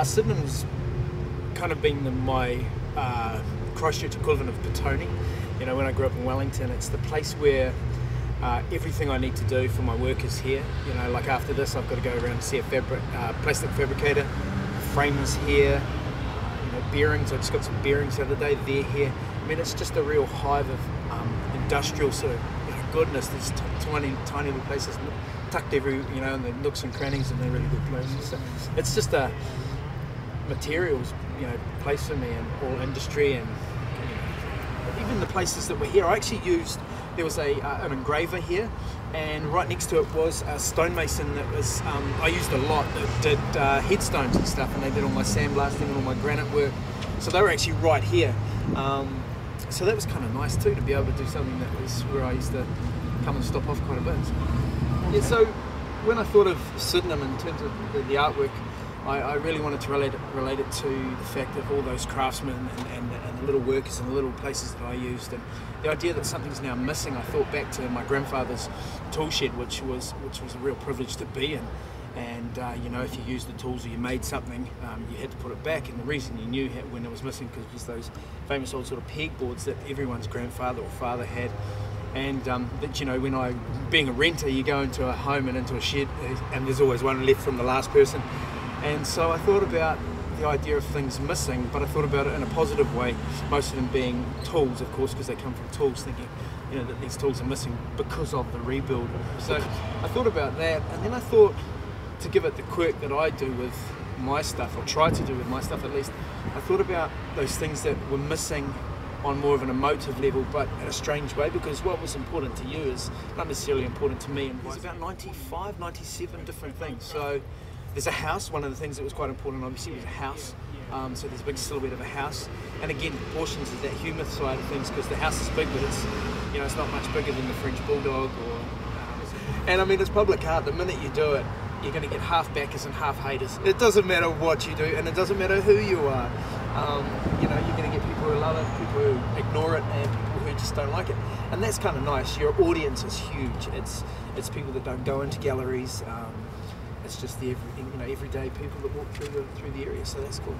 Sydenham's kind of been my Christchurch equivalent of Petone. You know, when I grew up in Wellington, it's the place where everything I need to do for my work is here. You know, like after this, I've got to go around and see a plastic fabricator. Framers here, you know, bearings. I just got some bearings the other day. They're here. I mean, it's just a real hive of industrial sort of goodness. There's tiny little places tucked in the nooks and crannies, and they're really good places. So it's just a materials, place for me, and all industry, and even the places that were here. I actually used. There was an engraver here, and right next to it was a stonemason that was I used a lot, that did headstones and stuff, and they did all my sandblasting and all my granite work. So they were actually right here. So that was kind of nice too, to be able to do something that was where I used to come and stop off quite a bit. Yeah, so when I thought of Sydenham in terms of the artwork, I really wanted to relate it to the fact of all those craftsmen and the little workers and the little places that I used, and the idea that something's now missing. I thought back to my grandfather's tool shed, which was a real privilege to be in. And if you used the tools or you made something, you had to put it back. And the reason you knew when it was missing, because it was those famous old sort of pegboards that everyone's grandfather or father had. And when being a renter, you go into a home and into a shed, and there's always one left from the last person. And so I thought about the idea of things missing, but I thought about it in a positive way. Most of them being tools, of course, because they come from tools, thinking that these tools are missing because of the rebuild. So I thought about that, and then I thought, to give it the quirk that I do with my stuff, or try to do with my stuff at least, I thought about those things that were missing on more of an emotive level, but in a strange way, because what was important to you is not necessarily important to me. And there's about 95, 97 different things. So there's a house. One of the things that was quite important, obviously, was a house. So there's a big silhouette of a house, and again, proportions is that humour side of things, because the house is big, but it's not much bigger than the French bulldog. And I mean, it's public art. The minute you do it, you're going to get half backers and half haters. It doesn't matter what you do, and it doesn't matter who you are. You're going to get people who love it, people who ignore it, and people who just don't like it. And that's kind of nice. Your audience is huge. It's people that don't go into galleries. It's just the everyday people that walk through the area. So that's cool.